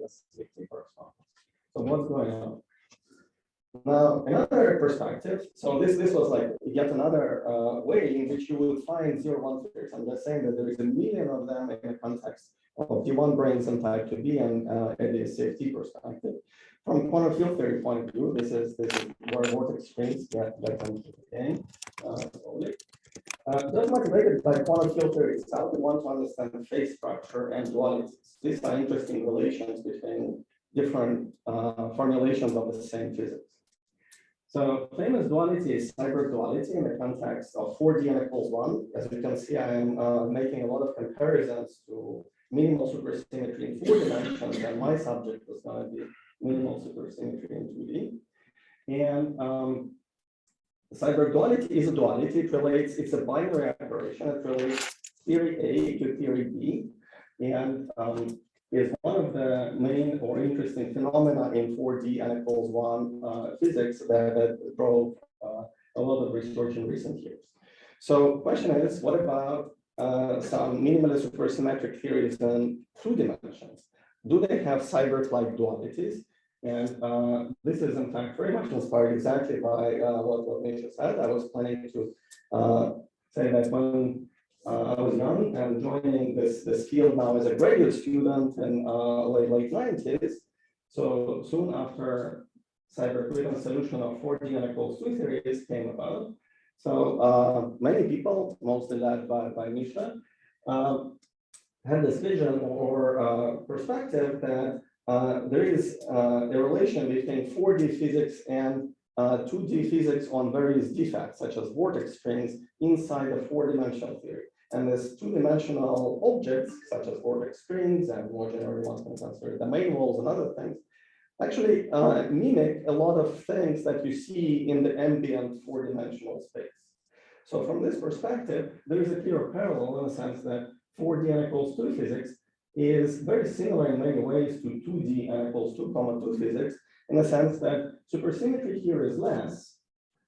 this safety correspondence. So what's going on? Now, another perspective, so this was like yet another way in which you would find 0-1 theories. I'm just saying that there is a million of them in the context of D1 branes and type 2B and the CFT perspective. From quantum field theory point of view, this is where vortex strings get into the game. Just motivated by quantum field theory itself, we want to understand phase structure and dualities. These are interesting relations between different formulations of the same physics. So famous duality is cyber duality in the context of 4D n equals 1. As you can see, I am making a lot of comparisons to minimal supersymmetry in 4 dimensions, and my subject was going to be minimal supersymmetry in 2D. And cyber duality is a duality. It relates, it's a binary operation. It relates theory A to theory B. And is one of the main or interesting phenomena in 4D n equals 1 physics that drove a lot of research in recent years. So question is, what about some minimally supersymmetric theories in 2 dimensions? Do they have cyber-like dualities? And this is in fact very much inspired exactly by what Misha said. I was planning to say that when I was young and joining this field now as a graduate student in late 90s. So soon after cyber-equivalent solution of 4D n equals 2 theories came about. So many people, mostly led by Misha, had this vision or perspective that there is a relation between 4D physics and 2D physics on various defects, such as vortex strings inside the 4-dimensional theory. And these 2-dimensional objects, such as vortex strings and more generally one can consider the Manifolds and other things, actually mimic a lot of things that you see in the ambient 4-dimensional space. So from this perspective, there is a clear parallel in the sense that 4D n equals 2 physics is very similar in many ways to 2D n equals 2, 2 physics, in the sense that supersymmetry here is less.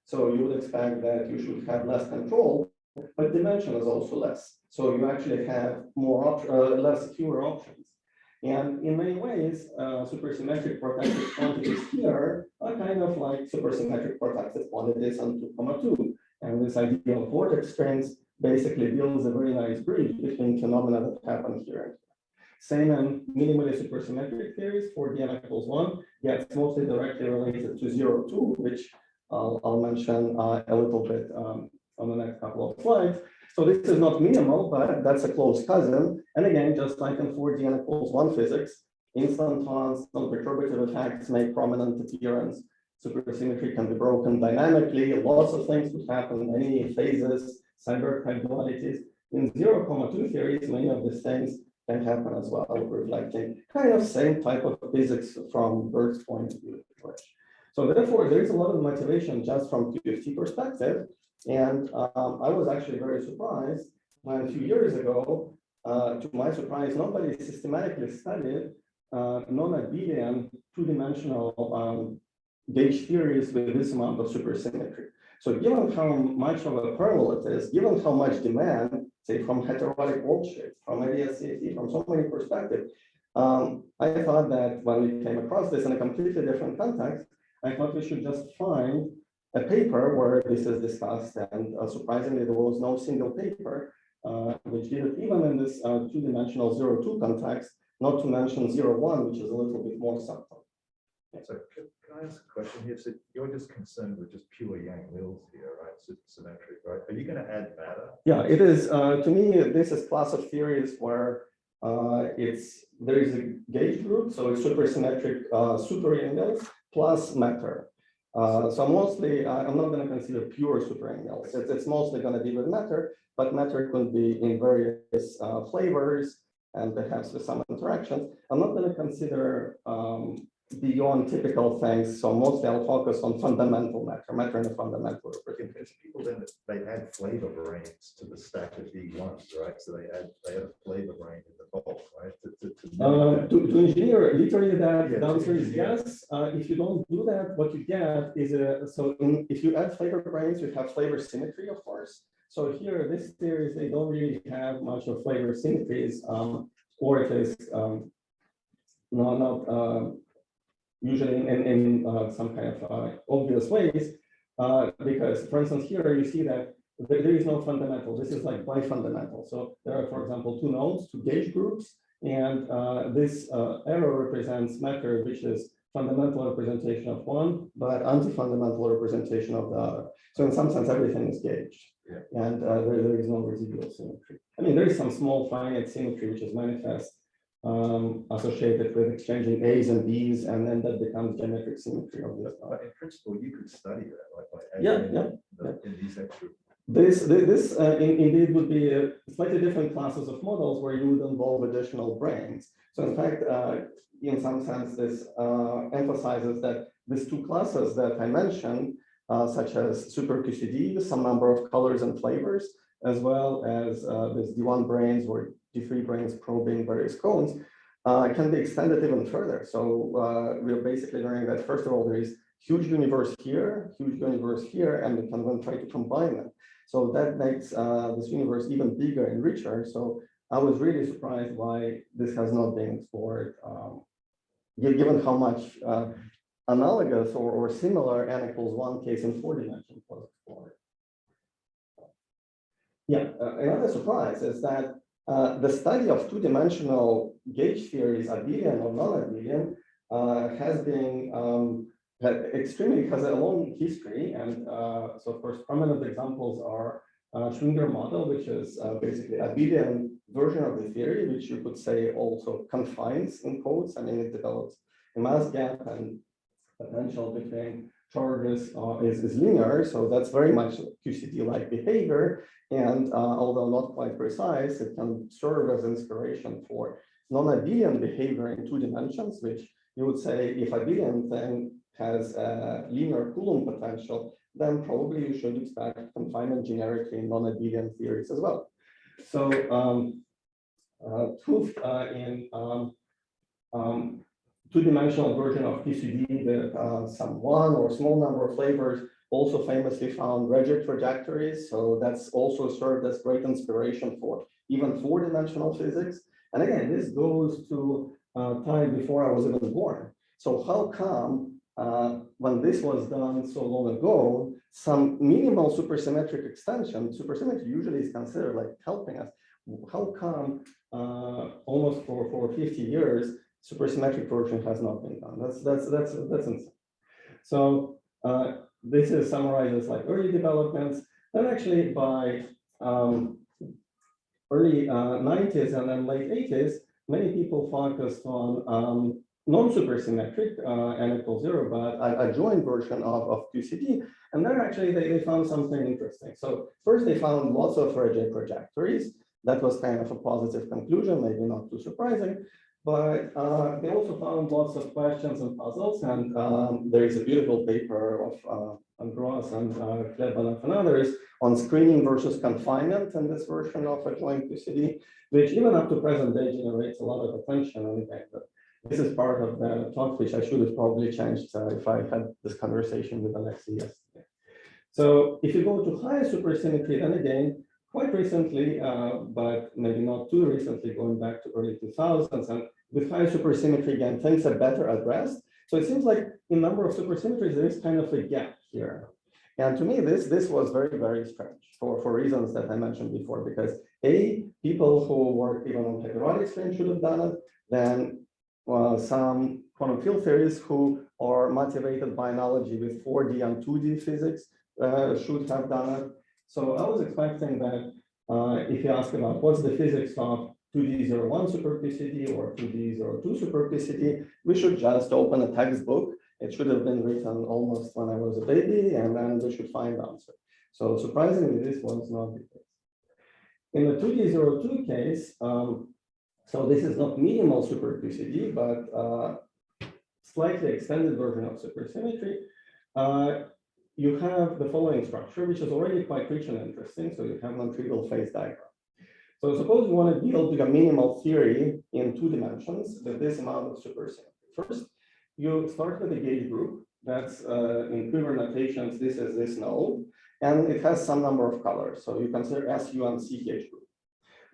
So you would expect that you should have less control, but dimension is also less. So you actually have fewer options. And in many ways, supersymmetric protected quantities here are kind of like supersymmetric protected quantities on 2, and this idea of vortex strings basically builds a very nice bridge between phenomena that happen here and here. Same in minimally supersymmetric theories, 4D n equals 1. Yeah, it's mostly directly related to 0-2, which I'll mention a little bit on the next couple of slides. So this is not minimal, but that's a close cousin. And again, just like in 4D n equals 1 physics, instantons, non-perturbative effects make prominent appearance. Supersymmetry can be broken dynamically. Lots of things would happen, many phases, cyber-type dualities. In 0-2 theories, many of these things can happen as well, reflecting kind of same type of physics from Berg's point of view. So therefore, there is a lot of motivation just from QFT perspective. And I was actually very surprised when a few years ago, to my surprise, nobody systematically studied non-abelian 2-dimensional gauge theories with this amount of supersymmetry. So given how much of a parallel it is, given how much demand, say from heterotic worldshift, from ADS-CFT, from so many perspectives, I thought that when we came across this in a completely different context, I thought we should just find a paper where this is discussed, and surprisingly, there was no single paper which did it even in this 2-dimensional 0-2 context, not to mention 0-1, which is a little bit more subtle. Yeah. So can I ask a question here? So you're just concerned with just pure Yang-Mills here, right? Supersymmetric, right? Are you going to add matter? Yeah, it is. To me, this is class of theories where there is a gauge group, so it's supersymmetric super Yang-Mills plus matter. So mostly, I'm not going to consider pure super Yang-Mills. It's mostly going to be with matter, but matter could be in various flavors and perhaps with some interactions. I'm not going to consider beyond typical things. So mostly I'll focus on fundamental matter in a fundamental representation. People then they add flavor branes to the stack of D1s, right? So they add a flavor brane in the bulk, right? To engineer literally that, the answer is yes. If you don't do that, what you get is if you add flavor branes, you have flavor symmetry, of course. So here, this theories, they don't really have much of flavor symmetries, or at least not usually in some kind of obvious ways, because, for instance, here you see that there is no fundamental. This is like bifundamental. So there are, for example, two nodes, two gauge groups, and this arrow represents matter, which is fundamental representation of one, but anti-fundamental representation of the other. So in some sense, everything is gauged, and there is no residual symmetry. I mean, there is some small finite symmetry which is manifest associated with exchanging A's and B's, and then that becomes geometric symmetry of this. But in principle, you could study that, like by adding in these extra. This indeed would be slightly different classes of models where you would involve additional brains. So in fact, in some sense, this emphasizes that these two classes that I mentioned, such as super QCD, some number of colors and flavors, as well as this D1 brains or D3 brains probing various cones, can be extended even further. So we're basically learning that, first of all, there is huge universe here, and we can then try to combine them. So that makes this universe even bigger and richer. So I was really surprised why this has not been explored, given how much analogous or similar n equals 1 case in 4 dimensions was explored. Yeah, another surprise is that the study of two-dimensional gauge theories, abelian or non-abelian, has been has a long history, and so of course prominent examples are Schwinger Model, which is basically a abelian version of the theory, which you could say also confines in codes. I mean, it develops a mass gap, and potential between charges is linear, so that's very much QCD-like behavior. And although not quite precise, it can serve as inspiration for non-abelian behavior in 2 dimensions, which you would say if abelian thing has a linear Coulomb potential, then probably you should expect confinement generically in non-abelian theories as well. So proof in 2-dimensional version of QCD that some one or small number of flavors also famously found rigid trajectories. So that's also served as great inspiration for even 4-dimensional physics. And again, this goes to time before I was even born. So how come when this was done so long ago, some minimal supersymmetric extension, supersymmetry usually is considered like helping us. How come almost for 50 years, supersymmetric version has not been done? That's insane. So this is summarizes like early developments. Then actually by early 90s and then late 80s, many people focused on non-supersymmetric n equals 0, but a joint version of QCD. And then actually they found something interesting. So first they found lots of rigid trajectories. That was kind of a positive conclusion, maybe not too surprising. But they also found lots of questions and puzzles. And there is a beautiful paper of Andros and Klebanov and others on screening versus confinement in this version of a joint QCD, which even up to present day generates a lot of attention. And this is part of the talk, which I should have probably changed if I had this conversation with Alexei yesterday. So if you go to high supersymmetry, then again, quite recently, but maybe not too recently, going back to early 2000s, and with high supersymmetry, again, things are better addressed. So it seems like in number of supersymmetries, there is kind of a gap here. And to me, this was very, very strange for reasons that I mentioned before, because A, people who work even on periodic string should have done it, then some quantum field theorists who are motivated by analogy with 4D and 2D physics should have done it. So I was expecting that if you ask about what's the physics of 2D01 super QCD or 2D02 super QCD, we should just open a textbook. It should have been written almost when I was a baby, and then we should find the answer. So surprisingly, this was not the case. In the 2D02 case, so this is not minimal super QCD, but slightly extended version of supersymmetry. You have the following structure, which is already quite rich and interesting. So you have non-trivial phase diagram. So suppose you want to deal with a minimal theory in 2 dimensions with this amount of supersymmetry. First, you start with a gauge group. That's in Quiver notations, this is this node, and it has some number of colors. So you consider SU and CH group.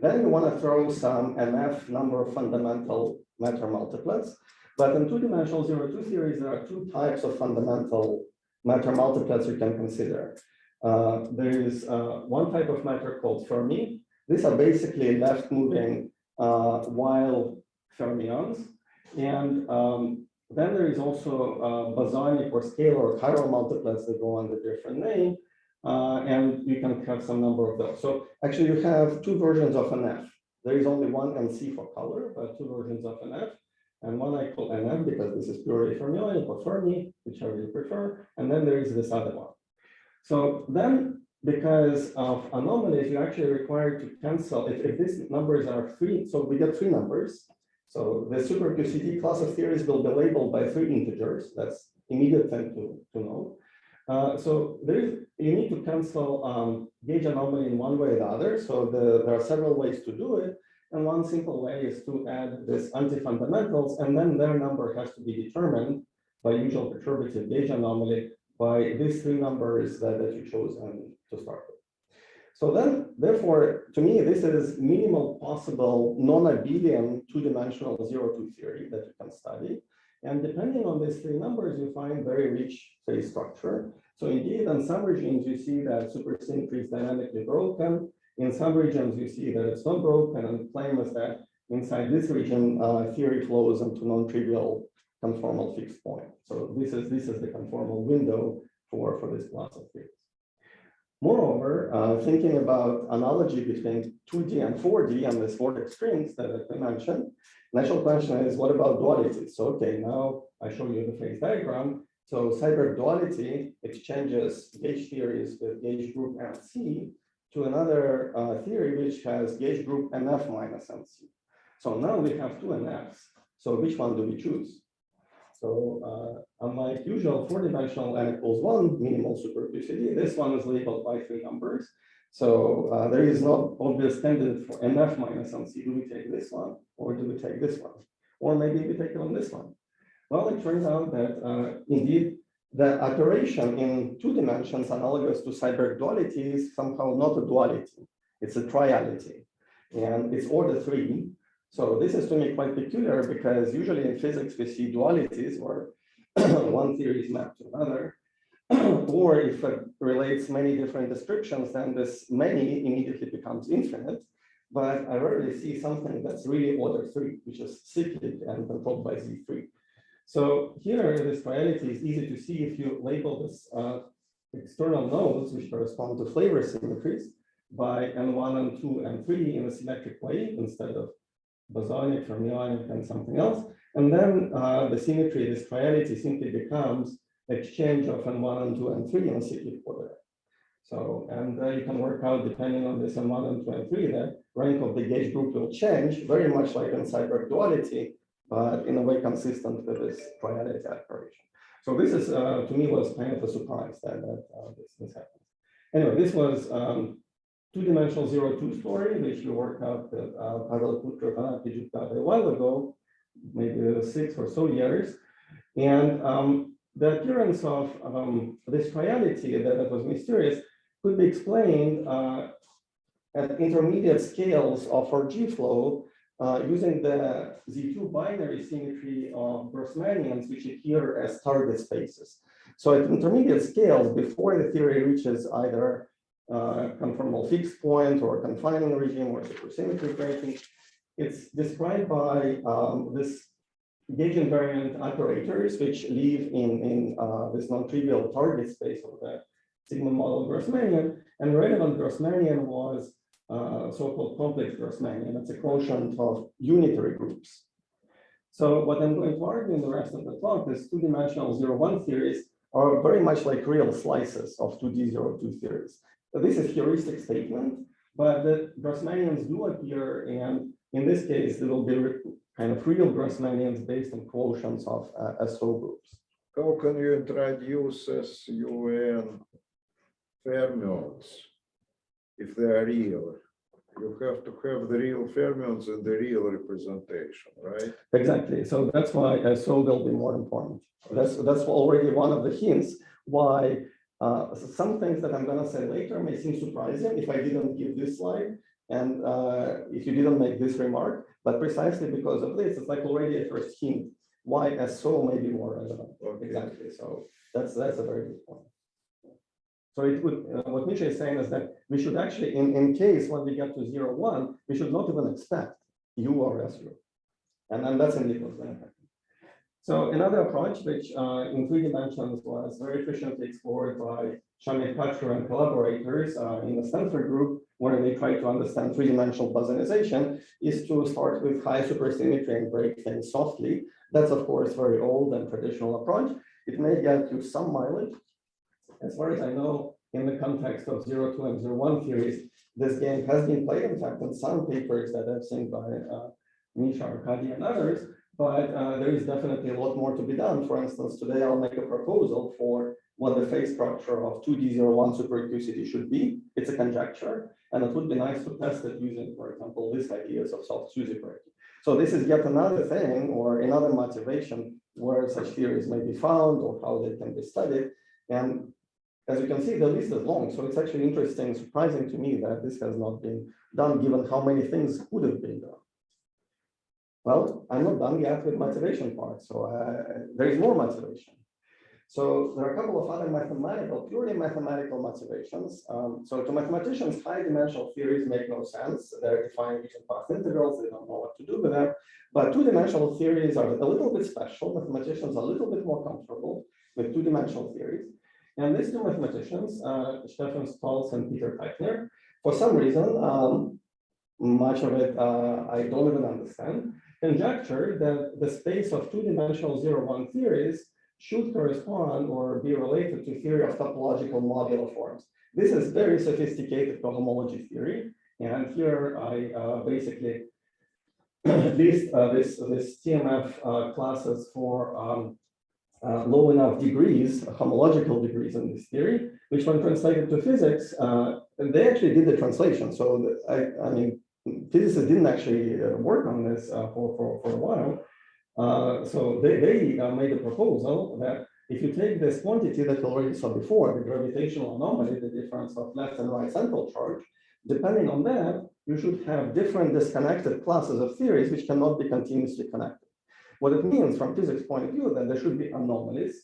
Then you want to throw some MF number of fundamental matter multiplets. But in two-dimensional 0-2 theories, there are two types of fundamental matter multiplets you can consider. There is one type of matter called Fermi. These are basically left-moving wild fermions. And then there is also bosonic or scalar or chiral multiplets that go under different name. And you can have some number of those. So actually you have two versions of an F. There is only one NC for color, but two versions of an F. And one I call NF because this is purely fermionic or Fermi, whichever you prefer. And then there is this other one. So then, because of anomalies, you're actually required to cancel, if these numbers are three, so we get three numbers. So the super QCD class of theories will be labeled by three integers. That's immediate thing to know. So you need to cancel gauge anomaly in one way or the other. So there are several ways to do it. And one simple way is to add this anti-fundamentals, and then their number has to be determined by usual perturbative gauge anomaly by these three numbers that you chose to start with. So then, therefore, to me, this is minimal possible non-abelian two-dimensional 0-2 theory that you can study. And depending on these three numbers, you find very rich phase structure. So indeed, in some regimes, you see that supersymmetry is dynamically broken. In some regions, you see that it's not broken, and the claim is that inside this region, theory flows into non-trivial conformal fixed point. So this is the conformal window for this class of theories. Moreover, thinking about analogy between 2D and 4D and these vortex strings that I mentioned, natural question is, what about duality? So, okay, now I show you the phase diagram. So Seiberg duality exchanges gauge theories with gauge group MC to another theory which has gauge group NF minus MC. So now we have two NFs. So which one do we choose? So unlike usual four-dimensional n equals 1 minimal super QCD, this one is labeled by three numbers. So there is no obvious candidate for NF minus MC. Do we take this one or do we take this one? Or maybe we take it on this one. Well, it turns out that indeed the iteration in two dimensions analogous to Seiberg duality is somehow not a duality. It's a triality. And it's order 3. So this is to me quite peculiar because usually in physics we see dualities where one theory is mapped to another. Or if it relates many different descriptions, then this many immediately becomes infinite. But I rarely see something that's really order 3, which is cyclic and controlled by Z3. So here, this triality is easy to see if you label this external nodes, which correspond to flavor symmetries, by N1, N2, N3 in a symmetric way instead of bosonic, fermionic, and something else. And then the symmetry, this triality simply becomes exchange of N1, N2, N3 in a cyclic order. So, and you can work out, depending on this N1, N2, N3, the rank of the gauge group will change, very much like in Seiberg duality, but in a way consistent with this triality operation. So this is, to me, was kind of a surprise that this happened. Anyway, this was two-dimensional 0-2 story, which we worked out with Pavel Kutrov and Pijukta a while ago, maybe 6 or so years. And the appearance of this triality that was mysterious could be explained at intermediate scales of our G-flow using the Z2 binary symmetry of Grossmanians, which appear as target spaces. So at intermediate scales, before the theory reaches either conformal fixed point or confining regime or supersymmetry breaking, it's described by this gauge invariant operators, which live in this non-trivial target space of the sigma model Grossmanian. And relevant Grossmanian was so-called complex Grossmanian. It's a quotient of unitary groups. So what I'm going to argue in the rest of the talk is two-dimensional 0-1 theories are very much like real slices of 2D 0-2 theories. So this is a heuristic statement, but the Grossmanians do appear, and in this case, there will be kind of real Grossmanians based on quotients of SO groups. How can you introduce SUN fermions if they are real? You have to have the real fermions and the real representation, right? Exactly. So that's why SO will be more important. That's already one of the hints why some things that I'm going to say later may seem surprising if I didn't give this slide. And if you didn't make this remark, but precisely because of this, it's like already a first hint why SO may be more relevant. Okay. Exactly. So that's a very good point. So it would, what Misha is saying is that we should actually, in case when we get to 0, 1, we should not even expect U or SU. And that's indeed what's going to happen. So another approach, which in 3 dimensions was very efficiently explored by Sergei Gukov and collaborators in the Stanford group, where they try to understand 3-dimensional Poisonization, is to start with high supersymmetry and break things softly. That's, of course, very old and traditional approach. It may get you some mileage. As far as I know, in the context of 0, 2, and 0, 1 theories, this game has been played, in fact, in some papers that I've seen by Misha, Arkady, and others, but there is definitely a lot more to be done. For instance, today I'll make a proposal for what the phase structure of 2D01 super QCD should be. It's a conjecture, and it would be nice to test it using, for example, these ideas of self-supersymmetry. So this is yet another thing or another motivation where such theories may be found or how they can be studied. And as you can see, the list is long. So it's actually interesting, surprising to me that this has not been done, given how many things could have been done. Well, I'm not done yet with motivation part. So there is more motivation. So there are a couple of other mathematical, purely mathematical motivations. So to mathematicians, high-dimensional theories make no sense. They're defined using path integrals. They don't know what to do with them. But 2-dimensional theories are a little bit special. Mathematicians are a little bit more comfortable with 2-dimensional theories. And these 2 mathematicians, Stefan Stolz and Peter Teichner, for some reason, much of it I don't even understand, conjecture that the space of 2-dimensional 0-1 theories should correspond or be related to theory of topological modular forms. This is very sophisticated cohomology theory. And here I basically list this TMF classes for low enough degrees, homological degrees in this theory, which when translated to physics, they actually did the translation. So I mean, physicists didn't actually work on this for a while. So they made a proposal that if you take this quantity that we already saw before, the gravitational anomaly, the difference of left and right central charge, depending on that, you should have different disconnected classes of theories which cannot be continuously connected. What it means from physics point of view, that there should be anomalies.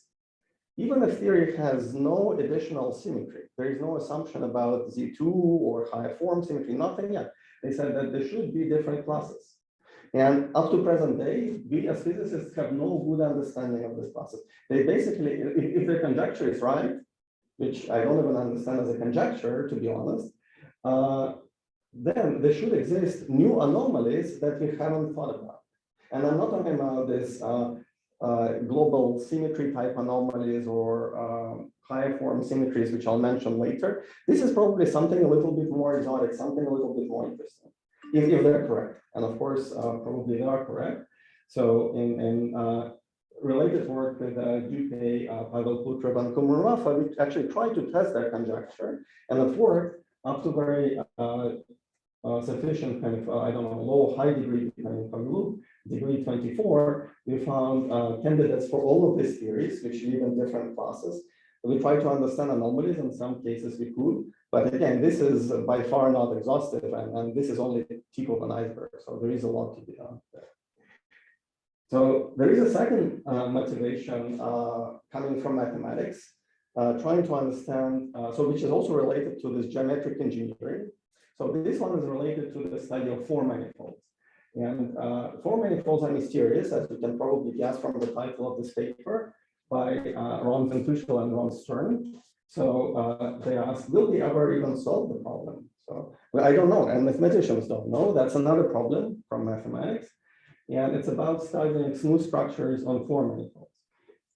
Even if theory has no additional symmetry, there is no assumption about Z2 or high form symmetry, nothing yet. They said that there should be different classes. And up to present day, we as physicists have no good understanding of this process. They basically, if their conjecture is right, which I don't even understand as a conjecture, to be honest, then there should exist new anomalies that we haven't thought about. And I'm not talking about this global symmetry type anomalies or higher form symmetries, which I'll mention later. This is probably something a little bit more exotic, something a little bit more interesting, if they're correct. And of course, probably they are correct. So in related work with UK, Pavel Kutrov and Kumar Rafa, we actually tried to test their conjecture, and it worked up to very sufficient kind of, I don't know, low, high degree, depending on the loop, degree 24, we found candidates for all of these theories, which live in different classes. We tried to understand anomalies. In some cases we could, but again, this is by far not exhaustive, and this is only the tip of an iceberg. So there is a lot to be done there. So there is a second motivation coming from mathematics, trying to understand, so which is also related to this geometric engineering. So this one is related to the study of 4 manifolds. And 4 manifolds are mysterious, as you can probably guess from the title of this paper by Ron Van Tuchel and Ron Stern. So they asked, will we ever even solve the problem? So well, I don't know, and mathematicians don't know. That's another problem from mathematics. And it's about studying smooth structures on 4 manifolds.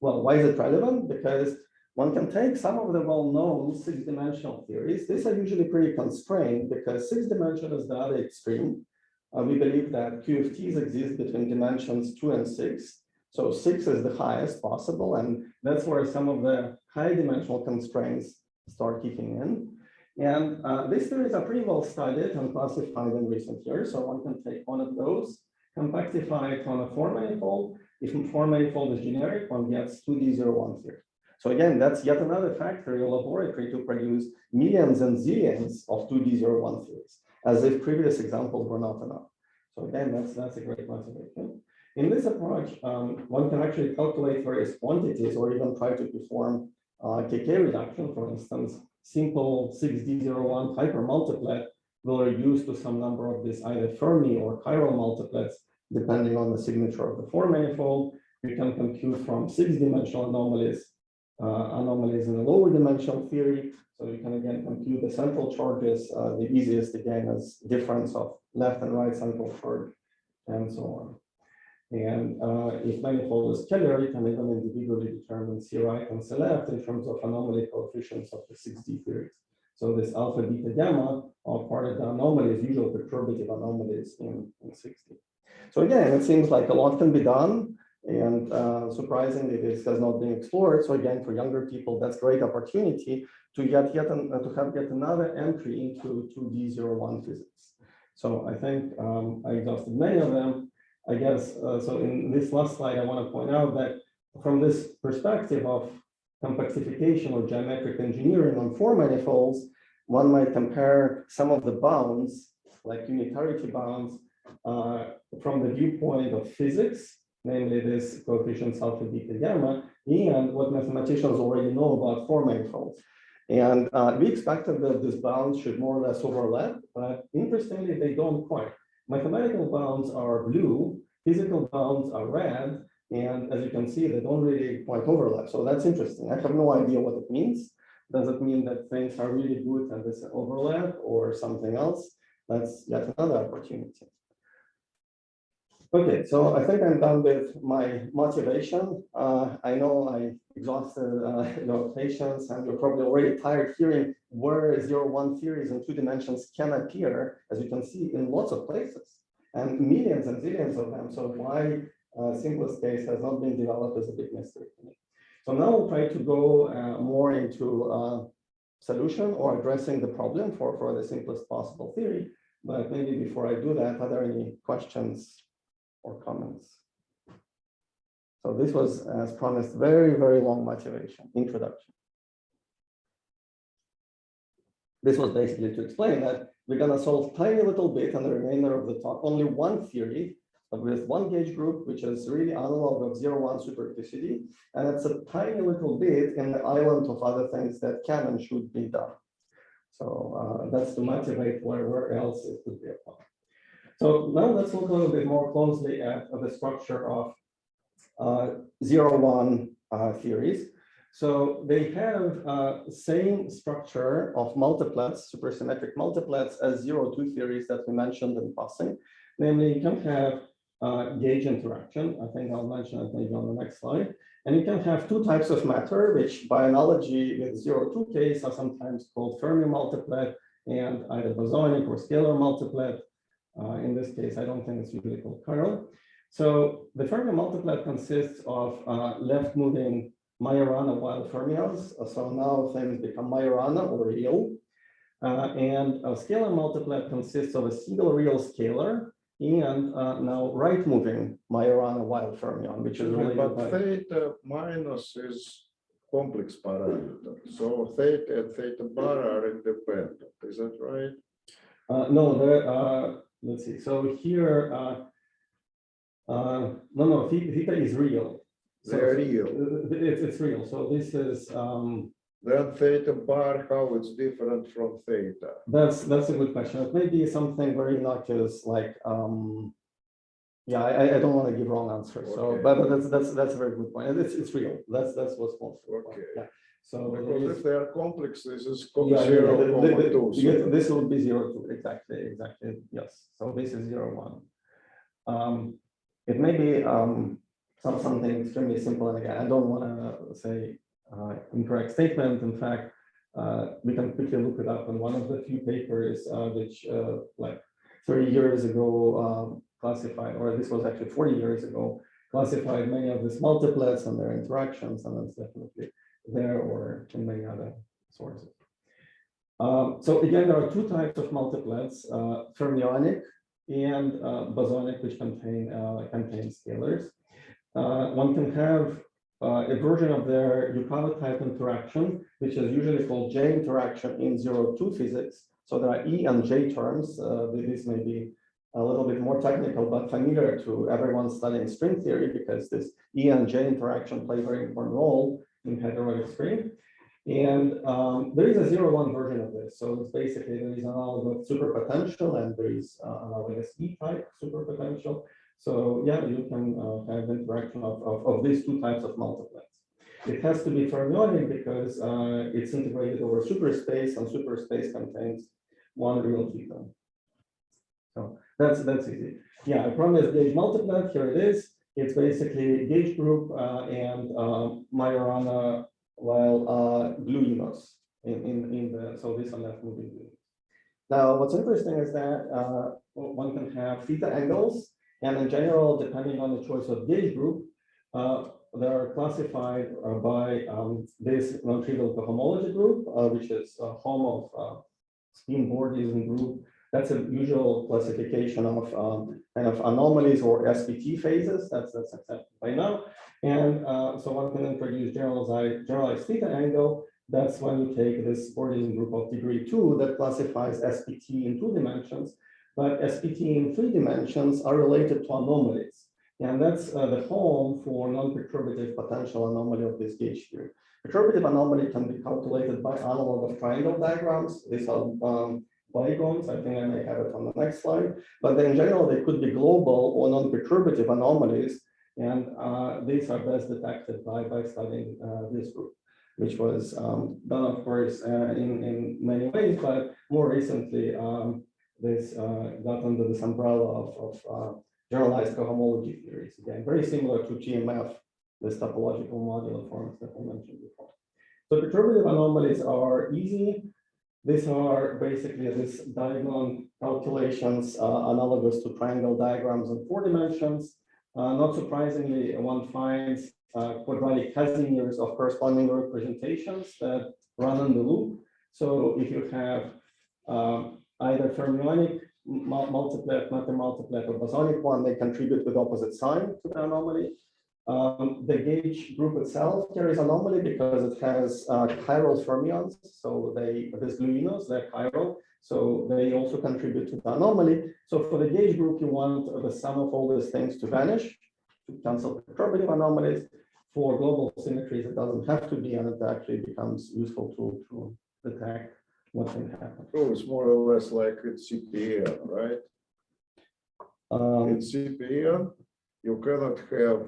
Well, why is it relevant? Because one can take some of the well-known 6-dimensional theories. These are usually pretty constrained because 6 dimension is the other extreme. We believe that QFTs exist between dimensions 2 and 6. So 6 is the highest possible, and that's where some of the high dimensional constraints start kicking in. And these theories are pretty well studied and classified in recent years. So one can take one of those, compactify it on a 4 manifold. If a 4 manifold is generic, one gets 2D01 theory. So again, that's yet another factor in a laboratory to produce millions and zillions of 2D01 theories, as if previous examples were not enough. So again, that's a great motivation. In this approach, one can actually calculate various quantities or even try to perform KK reduction. For instance, simple 6D01 hypermultiplet will reduce to some number of these either Fermi or chiral multiplets, depending on the signature of the 4 manifold. You can compute from 6-dimensional anomalies in a lower dimensional theory. So you can again compute the central charges. The easiest again is difference of left and right central charge, and so on. And if manifold is scalar, you can even individually determine C right and C left in terms of anomaly coefficients of the 6D theories. So this alpha, beta, gamma are part of the anomalies, usual perturbative anomalies in 6D. So again, it seems like a lot can be done, and surprisingly, this has not been explored. So again, for younger people, that's a great opportunity to have yet another entry into 2D01 physics. So I think I exhausted many of them. I guess, so in this last slide, I want to point out that from this perspective of complexification or geometric engineering on 4 manifolds, one might compare some of the bounds, like unitarity bounds, from the viewpoint of physics, namely this coefficients alpha, beta, gamma, and what mathematicians already know about 4 manifolds. And we expected that these bounds should more or less overlap, but interestingly, they don't quite. Mathematical bounds are blue, physical bounds are red, and as you can see, they don't really quite overlap. So that's interesting. I have no idea what it means. Does it mean that things are really good and this overlap or something else? That's yet another opportunity. Okay, so I think I'm done with my motivation. I know I exhausted your patience, and you're probably already tired hearing where 0-1 theories in 2 dimensions can appear, as you can see, in lots of places, and millions and zillions of them. So why simplest case has not been developed is a big mystery to me. So now we'll try to go more into solution or addressing the problem for the simplest possible theory. But maybe before I do that, are there any questions or comments? So this was, as promised, very, very long motivation, introduction. This was basically to explain that we're going to solve tiny little bit on the remainder of the talk, only one theory with one gauge group, which is really analog of 0-1 super QCD, and it's a tiny little bit in the island of other things that can and should be done. So that's to motivate where else it could be applied. So now let's look a little bit more closely at the structure of 0-1 theories. So they have same structure of multiplets, supersymmetric multiplets, as 0-2 theories that we mentioned in passing. Namely, you can have gauge interaction. I think I'll mention it maybe on the next slide. And you can have 2 types of matter, which by analogy with 0-2 case are sometimes called Fermi multiplet and either bosonic or scalar multiplet. In this case, I don't think it's usually called chiral. So the Fermi multiplet consists of left-moving Majorana wild fermions. So now things become Majorana or real. And a scalar multiplet consists of a single real scalar and now right-moving Majorana wild fermion, which is really. But theta minus is complex parameter. So theta and theta bar are independent. Is that right? No, let's see. So here, no, theta is real. So they're real. It's real. So this is. Then theta bar, how it's different from theta? That's a good question. It may be something very innocuous, like yeah, I don't want to give wrong answer. Okay. So, but that's a very good point. It's real. That's what's most okay. Yeah. So because if they are complex, this is 0, this will be 0-2. Exactly. Yes. So this is 0-1. It may be something extremely simple. And again, I don't want to say incorrect statement. In fact, we can quickly look it up in one of the few papers which like 30 years ago classified, or this was actually 40 years ago, classified many of these multiplets and their interactions, and it's definitely there or in many other sources. So again, there are 2 types of multiplets, fermionic and bosonic, which contain scalars. One can have a version of their Yukawa type interaction, which is usually called J interaction in 0-2 physics. So there are E and J terms. This may be a little bit more technical, but familiar to everyone studying string theory, because this E and J interaction play a very important role in heterotic string. And there is a 0-1 version of this. So it's basically there is analogous superpotential and there is analogous E-type superpotential. So yeah, you can have interaction of these two types of multiplets. It has to be fermionic because it's integrated over superspace, and superspace contains one real theta. So that's easy. Yeah, I promised gauge multiplet. Here it is. It's basically gauge group and Majorana while gluinos in the, so this on left moving glue. Now, what's interesting is that one can have theta angles, and in general, depending on the choice of gauge group, they are classified by this non-trivial cohomology group, which is home of spin Bordian group. That's a usual classification of kind of anomalies or SPT phases. That's accepted by now. And so one can introduce generalized theta angle. That's when you take this Bordian group of degree 2 that classifies SPT in 2 dimensions, but SPT in 3 dimensions are related to anomalies. And that's the home for non-perturbative potential anomaly of this gauge theory. Perturbative anomaly can be calculated by analog of triangle diagrams. These are polygons. I think I may have it on the next slide. But in general, they could be global or non-perturbative anomalies. And these are best detected by studying this group, which was done, of course, in many ways, but more recently, this got under this umbrella of generalized cohomology theories. Again, very similar to GMF, this topological modular forms that I mentioned before. So perturbative anomalies are easy. These are basically this diagonal calculations analogous to triangle diagrams in 4 dimensions. Not surprisingly, one finds quadratic Casimirs of corresponding representations that run in the loop. So if you have either fermionic multiplet, matter multiplet, or bosonic one, they contribute with opposite sign to the anomaly. The gauge group itself carries anomaly because it has chiral fermions. So these gluinos, they're chiral. So they also contribute to the anomaly. So for the gauge group, you want the sum of all these things to vanish, to cancel perturbative anomalies. For global symmetries, it doesn't have to be, and it actually becomes useful to detect what can happen. So it's more or less like it's CPN, right? In CPN, you cannot have,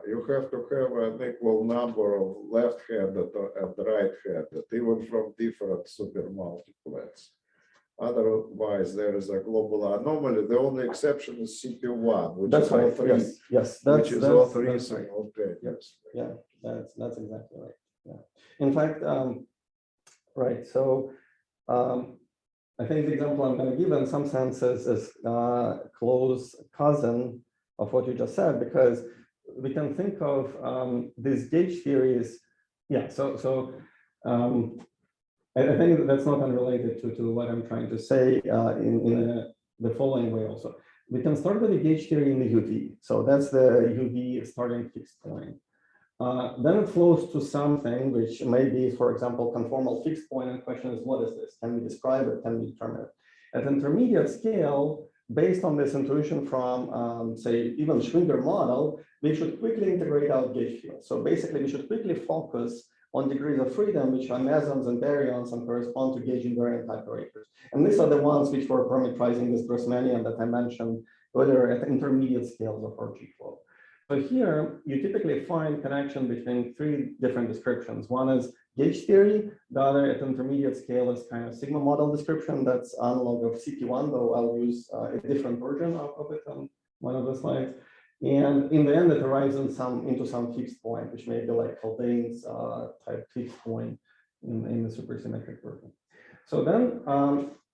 you have to have an equal number of left-handed and right-handed, even from different supermultiplets. Otherwise, there is a global anomaly. The only exception is CP1, which That's is right. all three, Yes, which is all three that's right. simultaneous. Yeah, that's exactly right. Yeah. In fact, right. So I think the example I'm going to give in some senses is close cousin of what you just said, because we can think of these gauge theories. Yeah. So I think that's not unrelated to what I'm trying to say in the following way also. We can start with the gauge theory in the UV. So that's the UV starting fixed point. Then it flows to something which may be, for example, conformal fixed point, and the question is, what is this? Can we describe it? Can we determine it? At intermediate scale, based on this intuition from, say, even Schwinger model, we should quickly integrate out gauge fields. So basically, we should quickly focus on degrees of freedom, which are mesons and baryons and correspond to gauge invariant operators. And these are the ones which were parametrizing this Grossmanian that I mentioned earlier at intermediate scales of our G-flow. So here, you typically find connection between 3 different descriptions. One is gauge theory, the other at intermediate scale is kind of sigma model description that's analog of CP1, though I'll use a different version of it on one of the slides. And in the end, it arrives in into some fixed point, which may be like Haldane's type fixed point in the supersymmetric version. So then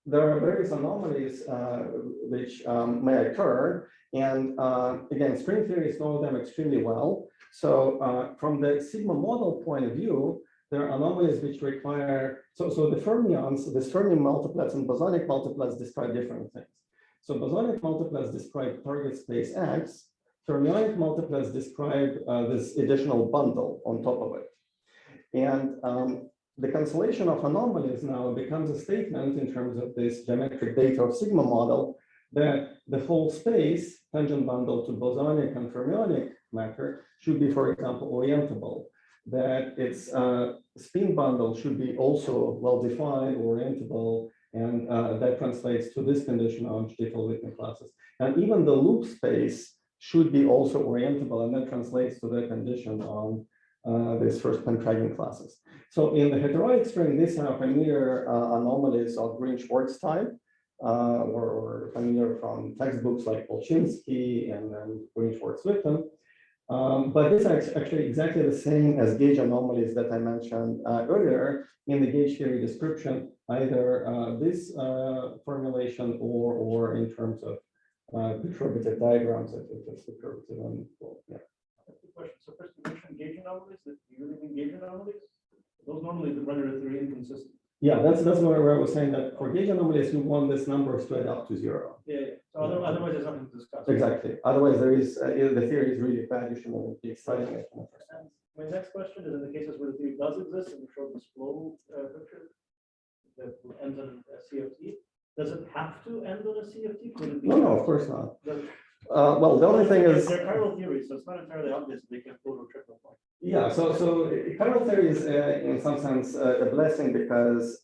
there are various anomalies which may occur. And again, string theories know them extremely well. So from the sigma model point of view, there are anomalies which require, so the fermions, the fermion multiplets and bosonic multiplets describe different things. So bosonic multiplets describe target space X fermionic multiplets describe this additional bundle on top of it. And the cancellation of anomalies now becomes a statement in terms of this geometric data of sigma model that the whole space, tangent bundle to bosonic and fermionic matter, should be, for example, orientable, that its spin bundle should be also well-defined, orientable, and that translates to this condition on Stiefel-Witten classes. And even the loop space should be also orientable, and that translates to the condition on this first Pentragon classes. So in the heteroic string, these are familiar anomalies of Green-Schwarz type, or familiar from textbooks like Polchinski and then Green-Schwarz-Witten. But these are actually exactly the same as gauge anomalies that I mentioned earlier in the gauge theory description, either this formulation or in terms of perturbative diagrams. I think that's perturbative and well, yeah. Question. So first you mentioned gauge anomalies. That you really mean gauge anomalies? Those normally the render theory inconsistent. Yeah, that's where I was saying that for gauge anomalies, you want this number to add up to 0. Yeah. So otherwise, there's nothing to discuss. Exactly. Otherwise, there is the theory is really bad. You shouldn't be studying it. And my next question is in the cases where the theory does exist, and you showed this flow picture that ends in a CFT. Does it have to end on a CFT? Could it be? No, of course not. Well, the only thing is they're chiral theories, so it's not entirely obvious that they can flow to a triple point. yeah. So chiral theory is in some sense a blessing because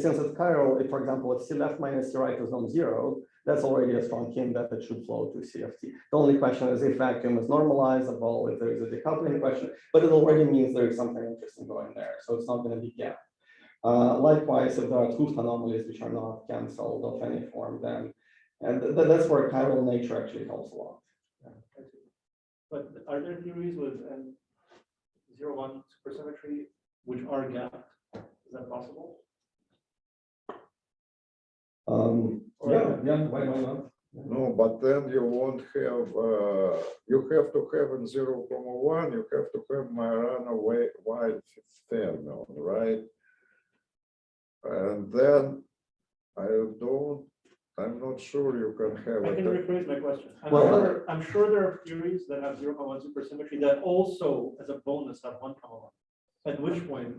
since it's chiral, if for example if C left minus C right is on 0, that's already a strong hint that it should flow to CFT. The only question is if vacuum is normalizable, if there is a decoupling question, but it already means there is something interesting going there. So it's not going to be gap. Likewise, if there are tooth anomalies which are not canceled of any form, then that's where chiral nature actually helps a lot. Yeah. But are there theories with 0-1 supersymmetry which are gapped? Is that possible? Yeah, why not? No, but then you won't have, you have to have in 0,1, you have to have Majorana wide fermion, right? And then I'm not sure you can have I can it. rephrase my question. I'm sure there are theories that have 0,1 supersymmetry that also, as a bonus, have 1,1. At which point?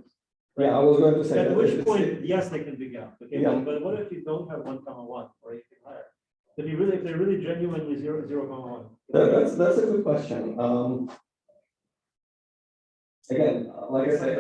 Yeah, I was going to say. At which point, yes, they can be gapped. Okay, Yeah. but what if you don't have 1,1 or anything higher? If they're really genuinely 0,1. That's a good question. Again, like I said,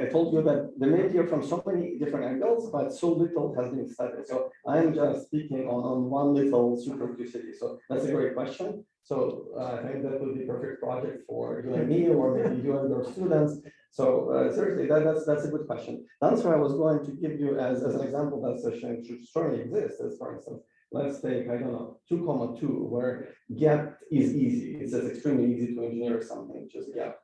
I told you that they may appear from so many different angles, but so little has been studied. So I'm just speaking on one little super QCD. So that's a great question. So I think that would be a perfect project for you and me, or maybe you and your students. So seriously, that's a good question. The answer I was going to give you as an example that session should strongly exist is, for instance, let's take, I don't know, 2,2, where gap is easy. It's just extremely easy to engineer something, just gap.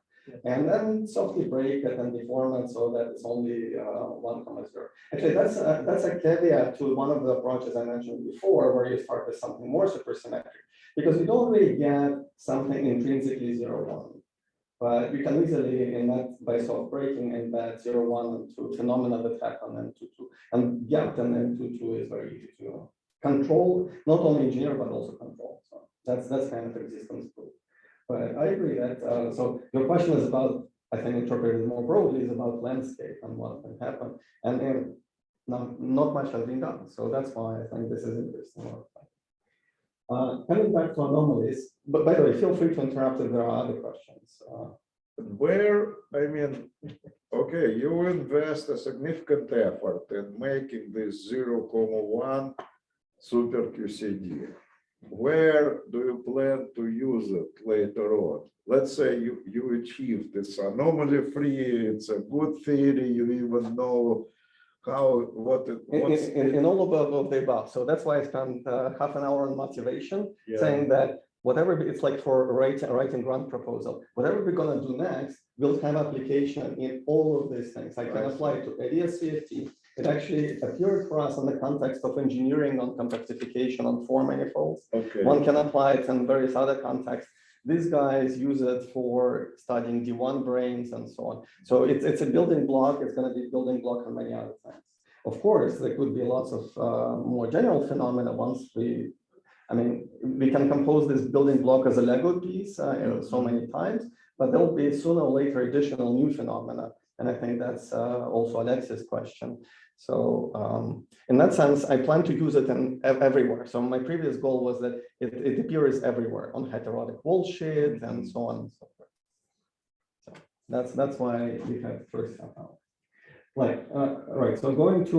And then softly break it and deform it so that it's only 1,0. Actually, that's a caveat to one of the approaches I mentioned before, where you start with something more supersymmetric, because you don't really get something intrinsically 0,1. But you can easily, by soft breaking, embed 0,1 into phenomena that happen in 2,2. And gap and then 2,2 is very easy to control, not only engineer, but also control. So that's kind of existence proof. But I agree that, so your question is about, I think interpreted more broadly, is about landscape and what can happen. And not much has been done. So that's why I think this is interesting. Coming back to anomalies, but by the way, feel free to interrupt if there are other questions. Where, I mean, okay, you invest a significant effort in making this 0,1 super QCD. Where do you plan to use it later on? Let's say you achieved this anomaly free, it's a good theory, you even know in all of the above. So that's why I spent half an hour on motivation, saying that whatever it's like for writing grant proposal, whatever we're going to do next will have application in all of these things. I can apply to ADS CFT. It actually appeared for us in the context of engineering on compactification on 4 manifolds. Okay. One can apply it in various other contexts. These guys use it for studying D1 brains and so on. So it's a building block. It's going to be a building block on many other things. Of course, there could be lots of more general phenomena once we I mean, we can compose this building block as a Lego piece so many times, but there'll be sooner or later additional new phenomena. And I think that's also Alexis' question. So in that sense, I plan to use it everywhere. So my previous goal was that it appears everywhere on heterotic wall sheet and so on and so forth. So that's why we had first somehow. Right, so going to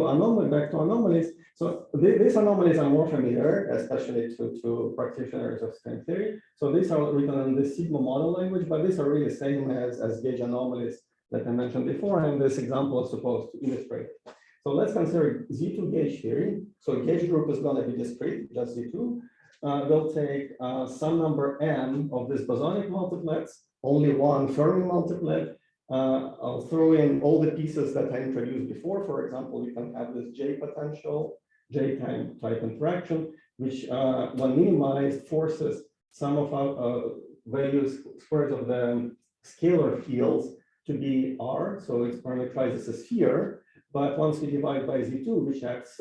back to anomalies. So these anomalies are more familiar, especially to practitioners of string theory. So these are written in the Sigma model language, but these are really the same as gauge anomalies that I mentioned before, and this example is supposed to illustrate. So let's consider Z2 gauge theory. So gauge group is going to be discrete, just Z2. We'll take some number n of these bosonic multiplets, only one Fermi multiplet. I'll throw in all the pieces that I introduced before. For example, you can have this J potential, J type interaction, which when minimized forces some of our values squares of the scalar fields to be R. So it parameterizes a sphere. But once we divide by Z2, which acts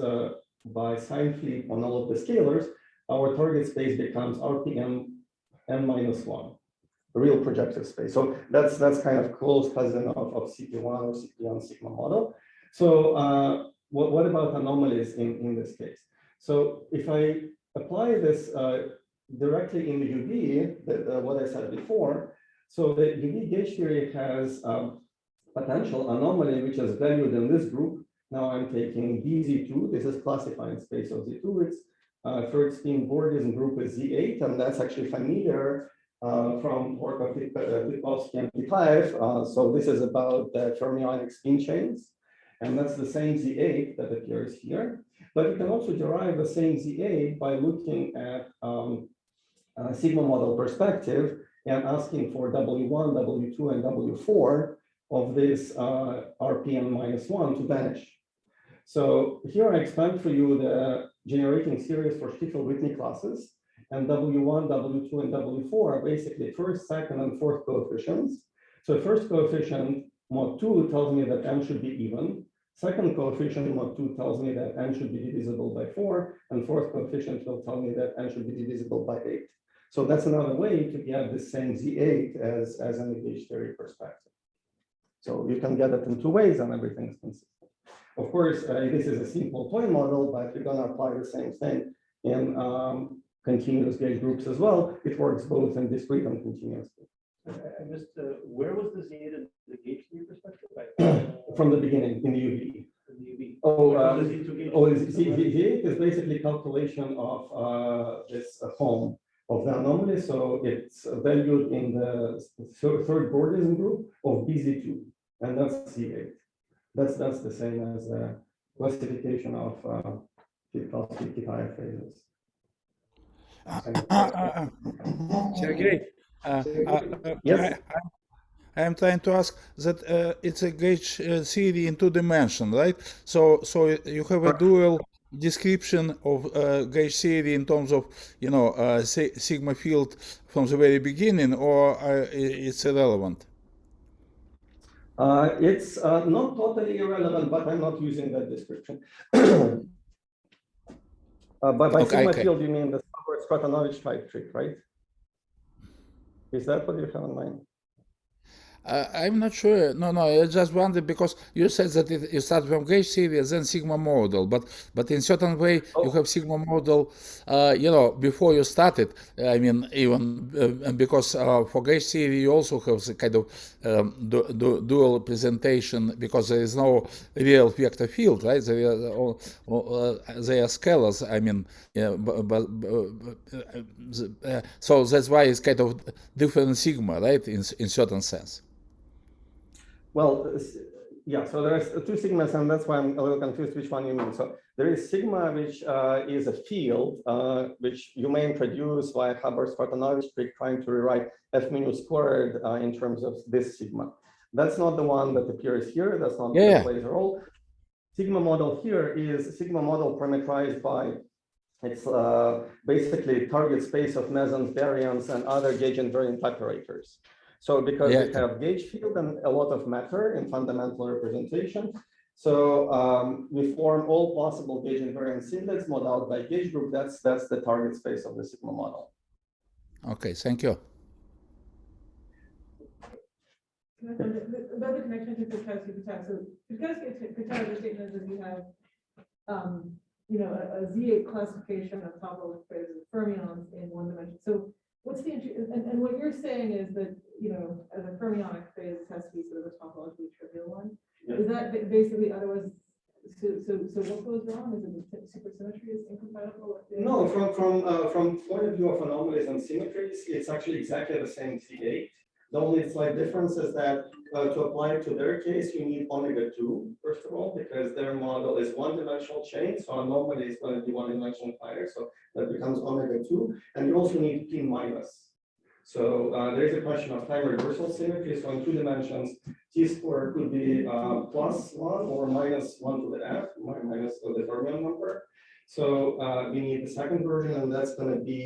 by sign flip on all of the scalars, our target space becomes RPM n-1, a real projective space. So that's kind of close cousin of CP1 or CP1 Sigma model. So what about anomalies in this case? So if I apply this directly in the UV, what I said before, so the UV gauge theory has potential anomaly, which is valued in this group. Now I'm taking BZ2. This is classifying space of Z2. Its third spin Borges group is Z8, and that's actually familiar from work of Topological and P5. So this is about the fermionic spin chains, and that's the same Z8 that appears here. But you can also derive the same Z8 by looking at a Sigma model perspective and asking for W1, W2, and W4 of this RPM -1 to vanish. So here I expand for you the generating series for Stiefel-Whitney classes, and W1, W2, and W4 are basically first, second, and fourth coefficients. So first coefficient, mod 2, tells me that n should be even. Second coefficient, mod 2, tells me that n should be divisible by 4, and fourth coefficient will tell me that n should be divisible by 8. So that's another way to get the same Z8 as an gauge theory perspective. So you can get it in two ways, and everything is consistent. Of course, this is a simple toy model, but you're going to apply the same thing in continuous gauge groups as well. It works both in discrete and continuous. I missed, where was the Z8 in the gauge theory perspective? From the beginning in the UV. In the UV. Z8 is basically calculation of this home of the anomaly. So it's valued in the third Borges group of BZ2, and that's Z8. That's the same as the classification of FTPI phases. Sergei, Yes. I am trying to ask that it's a gauge theory in 2 dimensions, right? So you have a dual description of gauge theory in terms of, sigma field from the very beginning, or it's irrelevant? It's not totally irrelevant, but I'm not using that description. By sigma field, you mean the Stratonovich type trick, right? Is that what you have in mind? I'm not sure. No, I just wondered because you said that you start from gauge theory, then Sigma model, but in certain way you have Sigma model, before you started. I mean, even because for gauge theory you also have the kind of dual presentation because there is no real vector field, right? They are scalars. I mean, so that's why it's kind of different Sigma, right? In certain sense. Well, yeah, so there's 2 sigmas, and that's why I'm a little confused which one you mean. So there is sigma, which is a field, which you may introduce via Hubbard-Stratonovich trick trying to rewrite F mu squared in terms of this sigma. That's not the one that appears here. That's not that plays a role. Sigma model here is sigma model parameterized by it's basically target space of mesons, baryons, and other gauge invariant operators. So because we have gauge field and a lot of matter in fundamental representation, So we form all possible gauge invariant singlets modeled by gauge group. That's the target space of the sigma model. Okay, thank you. About the connection to Kuczewski-Kuczewski. So Kuczewski-Kuczewski statement is you have, a Z8 classification of topological phrases of fermions in one dimension. So what's the, and what you're saying is that, as a fermionic phase, it has to be sort of a topologically trivial one. Yeah. Is that basically otherwise, so what goes wrong? Is it the supersymmetry is incompatible with the? No, from point of view of anomalies and symmetries, it's actually exactly the same C8. The only slight difference is that to apply to their case, you need omega-2, first of all, because their model is one-dimensional chain. So anomaly is going to be one-dimensional higher. So that becomes omega-2. And you also need P minus. So there is a question of time reversal symmetry. So in 2 dimensions, T squared could be +1 or -1 to the F, minus the fermion number. So we need the second version, and that's going to be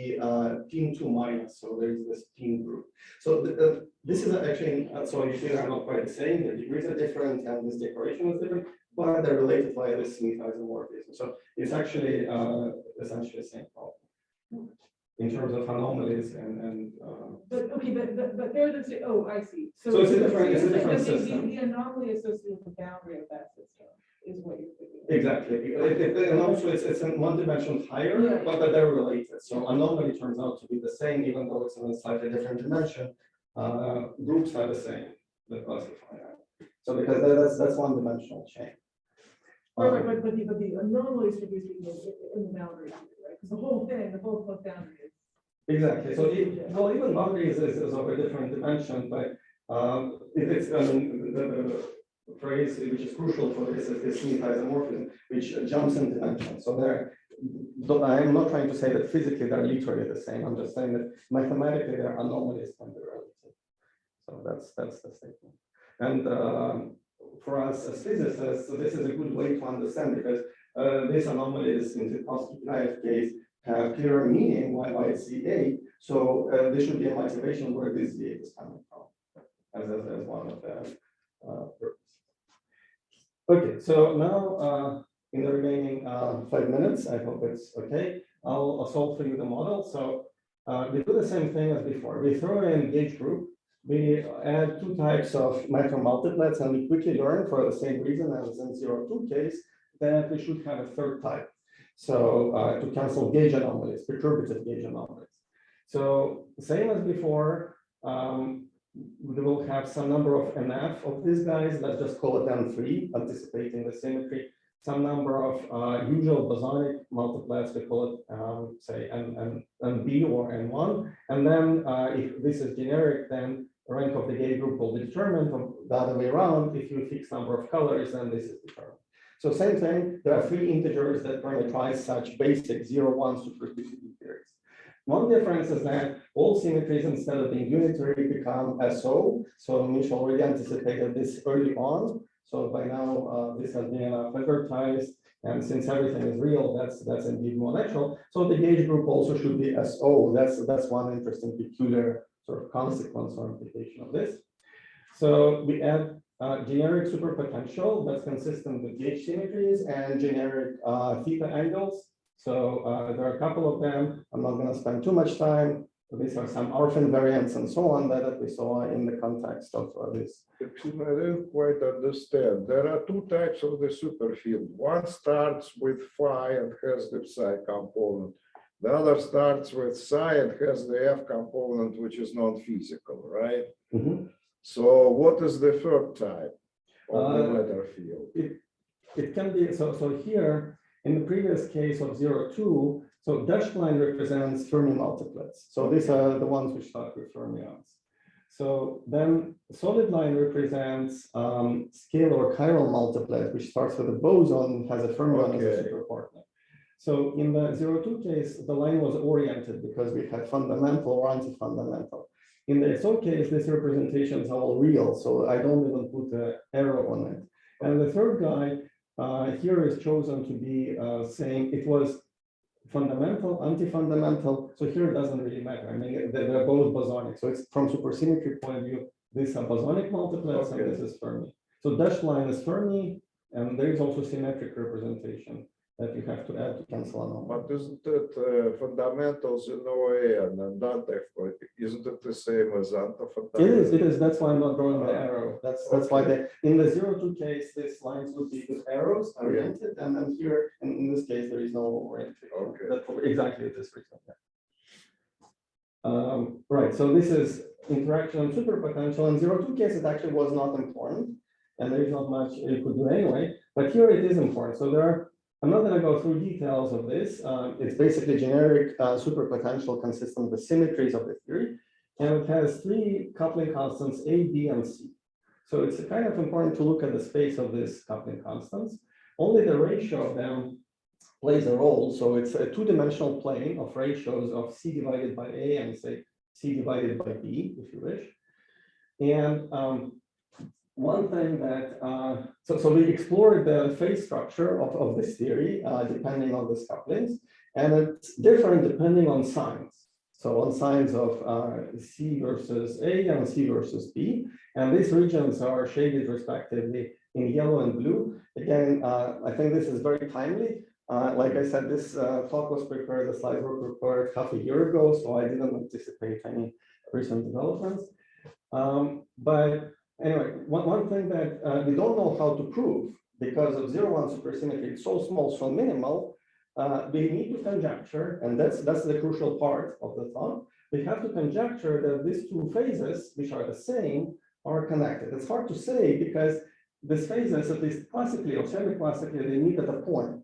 P2 minus. So there's this P group. So this is actually, so you see they're not quite the same. The degrees are different, and this decoration is different, but they're related by this Smith isomorphism. So it's actually essentially the same problem in terms of anomalies and. But okay, but they're the same. Oh, I see. So it's a different the system. The anomaly associated with the boundary of that system is what you're thinking. Exactly, and also it's in one dimension higher, Yeah. but they're related. So anomaly turns out to be the same, even though it's in a slightly different dimension. Groups are the same, the classifier. So because that's one dimensional chain. Right, but the anomaly is produced in the boundary, right? Because the whole thing, the whole book boundary is. Exactly. So even boundaries is of a different dimension, but it's the phrase which is crucial for this is Smith isomorphism, which jumps in dimension. So I'm not trying to say that physically they're literally the same. I'm just saying that mathematically their anomalies can be relative. So that's the statement. And for us as physicists, so this is a good way to understand, because these anomalies in the post-Gukov case have clear meaning why it's Z8. So there should be a motivation where this Z8 is coming from, as one of the purposes. Okay, so now in the remaining 5 minutes, I hope it's okay, I'll solve for you the model. So we do the same thing as before. We throw in gauge group. We add 2 types of micro-multiplets, and we quickly learn, for the same reason as in 0-2 case, that we should have a 3rd type. So to cancel gauge anomalies, perturbative gauge anomalies. So same as before, we will have some number of NF of these guys. Let's just call it M3, anticipating the symmetry. Some number of usual bosonic multiplets, we call it, say, NB or N1. And then if this is generic, then the rank of the gauge group will be determined. The other way around, if you fix number of colors, then this is determined. So same thing, there are 3 integers that parameterize such basic 0-1 supersymmetry theories. One difference is that all symmetries, instead of being unitary, become SO. So Mish already anticipated this early on. So by now, this has been advertised. And since everything is real, that's indeed more natural. So the gauge group also should be SO. That's one interesting peculiar sort of consequence or implication of this. So we add generic superpotential that's consistent with gauge symmetries and generic theta angles. So there are a couple of them. I'm not going to spend too much time. These are some orphan variants and so on that we saw in the context of this. Excuse me, I didn't quite understand. There are 2 types of the superfield. One starts with phi and has the psi component. The other starts with psi and has the F component, which is non-physical, right? Mm-hmm. So what is the 3rd type of the matter field? It can be, so here, in the previous case of 0-2, so dashed line represents Fermi multiplets. So these are the ones which start with fermions. So then solid line represents scalar chiral multiplet, which starts with a boson, has a fermion as a superpartner. So in the 0-2 case, the line was oriented because we had fundamental or anti-fundamental. In the SO case, these representations are all real, so I don't even put an arrow on it. And the 3rd guy here is chosen to be saying it was fundamental, anti-fundamental. So here it doesn't really matter. I mean, they're both bosonic. So it's from supersymmetry point of view, these are bosonic multiplets and this is Fermi. So dashed line is Fermi, And there is also symmetric representation that you have to add to cancel anomalies. But isn't it fundamentals in OAN and anti, isn't it the same as anti-fundamentals? It is. That's why I'm not drawing the arrow. That's why in the 0-2 case, these lines would be with arrows oriented, and then here, in this case, there is no orientation. Okay. That's for exactly this reason. Right. So this is interaction and superpotential. In 0-2 case, it actually was not important, and there is not much you could do anyway. But here it is important. So there are. I'm not going to go through details of this. It's basically generic superpotential consistent with symmetries of the theory. And it has three coupling constants, A, B, and C. So it's kind of important to look at the space of these coupling constants. Only the ratio of them plays a role. So it's a two-dimensional plane of ratios of C divided by A and say C divided by B, if you wish. And one thing that, so we explored the phase structure of this theory, depending on these couplings, and it's different depending on signs. So on signs of C versus A and C versus B, and these regions are shaded respectively in yellow and blue. Again, I think this is very timely. Like I said, this talk was prepared, the slides were prepared half a year ago, so I didn't anticipate any recent developments. But anyway, one thing that we don't know how to prove because of 0-1 supersymmetry, it's so small, so minimal, we need to conjecture, and that's the crucial part of the thought. We have to conjecture that these two phases, which are the same, are connected. It's hard to say because these phases, at least classically or semi-classically, they meet at a point.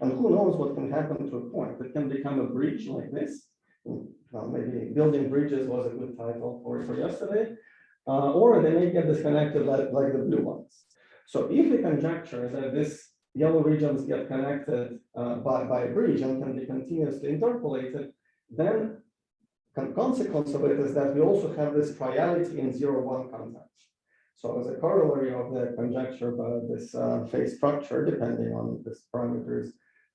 And who knows what can happen to a point? It can become a bridge like this. Well, maybe building bridges was a good title for yesterday. Or they may get disconnected like the blue ones. So if we conjecture that these yellow regions get connected by a bridge and can be continuously interpolated, then the consequence of it is that we also have this triality in 0-1 context. So as a corollary of the conjecture about this phase structure, depending on these parameters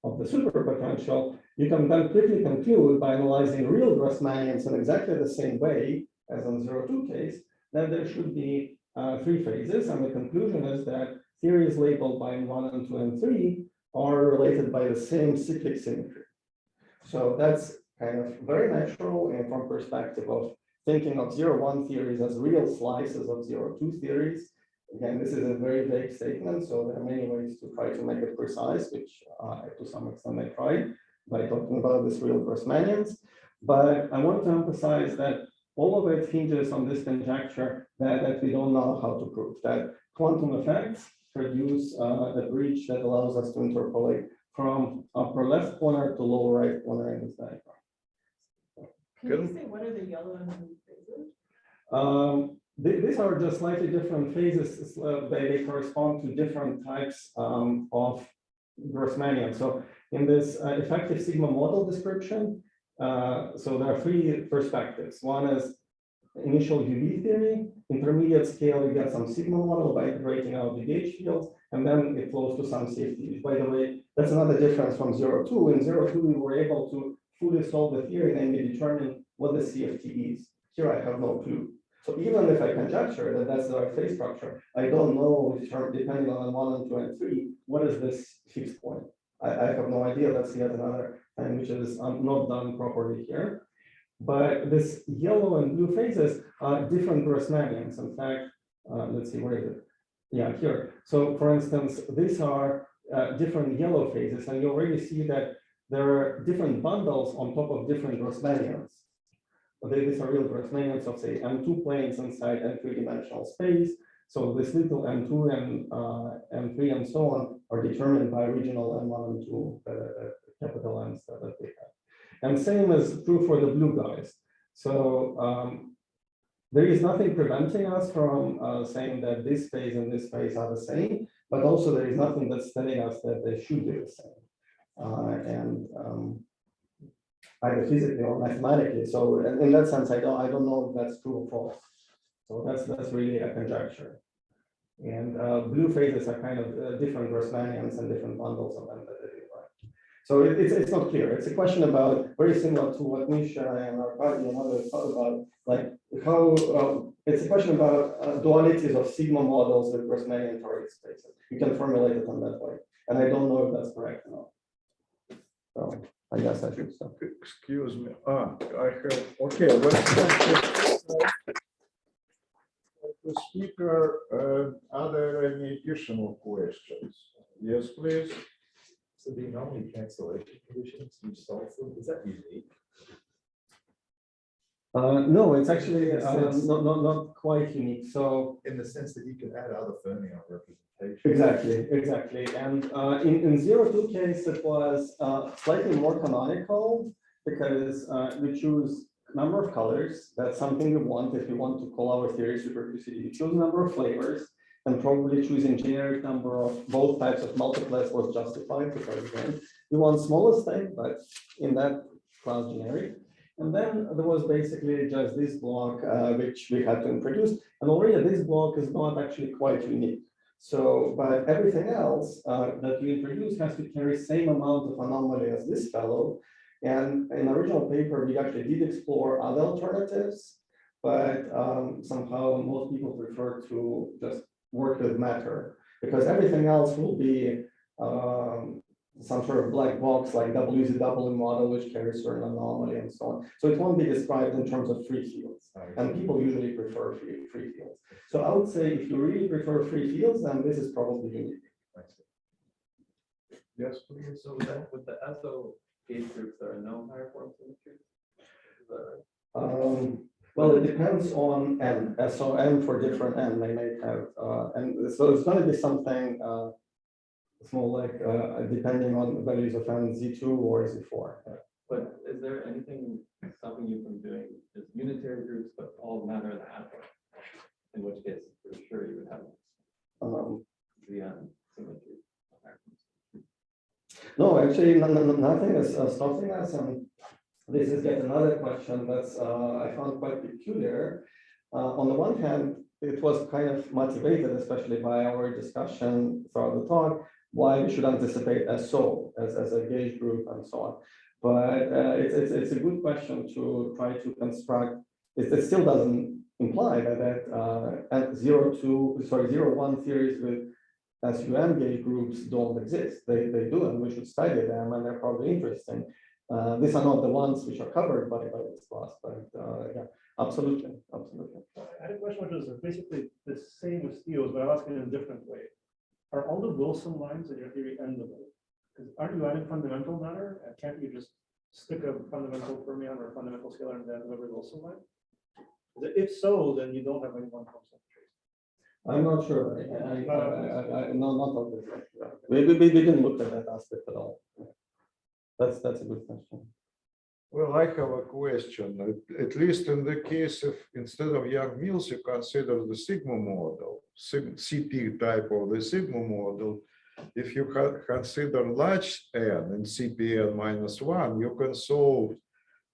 of the superpotential, you can then quickly conclude by analyzing real Grassmannians in exactly the same way as in 0-2 case, that there should be three phases, and the conclusion is that theories labeled by 1 and 2 and 3 are related by the same cyclic symmetry. So that's kind of very natural, and from perspective of thinking of 0-1 theories as real slices of 0-2 theories. Again, this is a very vague statement, so there are many ways to try to make it precise, which to some extent I tried by talking about this real Grassmannians. But I want to emphasize that all of it hinges on this conjecture that we don't know how to prove, that quantum effects produce a bridge that allows us to interpolate from upper left corner to lower right corner in this diagram. Can you say what are the yellow and blue phases? These are just slightly different phases. They correspond to different types of Grassmannian. So in this effective sigma model description, so there are three perspectives. One is initial UV theory, intermediate scale, you get some sigma model by integrating out the gauge fields, and then it flows to some CFT. By the way, that's another difference from 0-2. In 0-2, we were able to fully solve the theory and maybe determine what the CFT is. Here I have no clue. So even if I conjecture that that's the right phase structure, I don't know, depending on 1 and 2 and 3, what is this fixed point? I have no idea. That's yet another thing which is not done properly here. But this yellow and blue phases are different Grassmannians. In fact, let's see, where is it? Yeah, here. So for instance, these are different yellow phases, and you already see that there are different bundles on top of different Grassmannians. These are real Grassmannians of, say, M2 planes inside a three-dimensional space. So this little M2 and M3 and so on are determined by regional M1 and 2 capital M's that they have. And same is true for the blue guys. So there is nothing preventing us from saying that this phase and this phase are the same, but also there is nothing that's telling us that they should be the same. Either physically or mathematically. So in that sense, I don't know if that's true or false. So that's really a conjecture. And blue phases are kind of different Grassmannians and different bundles of them that they divide. So it's not clear. It's a question about very similar to what Misha and Arkady and others thought about, like how It's a question about dualities of sigma models with Rosmanian target spaces. You can formulate it on that way. And I don't know if that's correct or not. So I guess I should stop. Excuse me. I have, okay, let's the speaker, are there any additional questions? Yes, please. So the anomaly cancellation conditions you solve them, is that unique? No, it's actually not quite unique. So In the sense that you can add other fermion representations. exactly. And in 0-2 case, it was slightly more canonical because we choose number of colors. That's something we want if you want to call our theory Superpct. You choose number of flavors, and probably choosing generic number of both types of multiplets was justified because again, we want smallest thing, but in that class generic. And then there was basically just this block which we had to introduce, and already this block is not actually quite unique. So, but everything else that you introduce has to carry same amount of anomaly as this fellow. And in the original paper, we actually did explore other alternatives, but somehow most people prefer to just work with matter because everything else will be some sort of black box like WZW model, which carries certain anomaly and so on. So it won't be described in terms of free fields. And people usually prefer free fields. So I would say if you really prefer free fields, then this is probably unique. Yes, please. So with the SO gauge groups, there are no higher form symmetries? Is that right? Well, it depends on n. So n for different n, they may have, and so it's going to be something small, like depending on values of n, z2 or z4. But is there anything stopping you from doing just unitary groups, but all matter in the atom? In which case, for sure you would have the symmetry. No, actually, nothing is stopping us. And this is yet another question that's I found quite peculiar. On the one hand, it was kind of motivated, especially by our discussion throughout the talk, why we should anticipate SO as a gauge group and so on. But it's a good question to try to construct. It still doesn't imply that 0-1 theories with SUM gauge groups don't exist. They do, and we should study them, and they're probably interesting. These are not the ones which are covered by this class, but yeah, absolutely. I had a question which was basically the same as Theo's, but I'll ask it in a different way. Are all the Wilson lines in your theory endable? Because aren't you adding fundamental matter? And can't you just stick a fundamental fermion or a fundamental scalar and then every Wilson line? If so, then you don't have any one constant trace. I'm not sure. No, not on this. We didn't look at that aspect at all. That's a good question. Well, I have a question. At least in the case of instead of Young-Mills, you consider the sigma model, CP type of the sigma model. If you consider large n and CPN -1, you can solve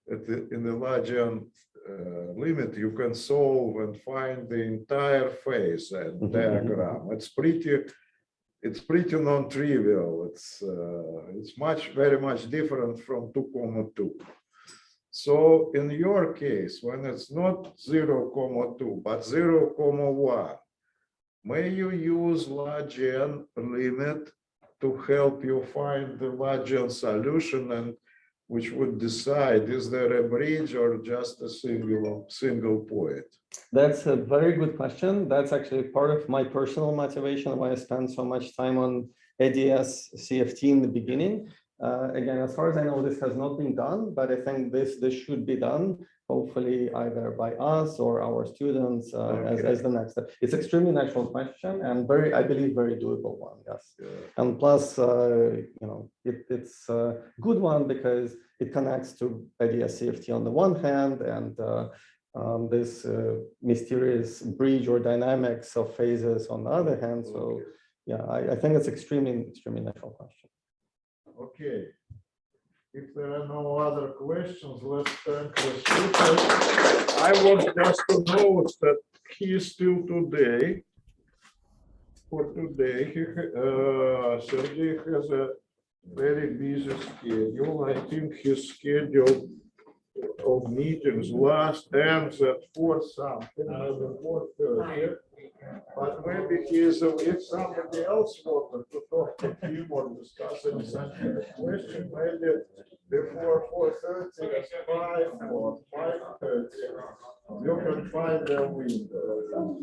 in the large n limit. You can solve and find the entire phase and diagram. It's pretty non-trivial. It's very much different from 2,2. So in your case, when it's not 0,2 but 0,1, may you use large n limit to help you find the large n solution, and which would decide is there a bridge or just a single point? That's a very good question. That's actually part of my personal motivation why I spend so much time on ADS CFT in the beginning. Again, as far as I know, this has not been done, but I think this should be done, hopefully either by us or our students as the next step. It's extremely natural question and I believe, very doable one. Yes, and plus, it's a good one because it connects to ADS CFT on the one hand and this mysterious bridge or dynamics of phases on the other hand. So, yeah, I think it's extremely natural question. Okay. If there are no other questions, let's thank the speaker. I want just to note that he is still today. For today, Sergei has a very busy schedule. I think his schedule of meetings last ends at 4 something, maybe 4:30. But maybe if somebody else wanted to talk to him or discuss any sensitive question, maybe before 4:30, at 5 or 5:30, you can find a window.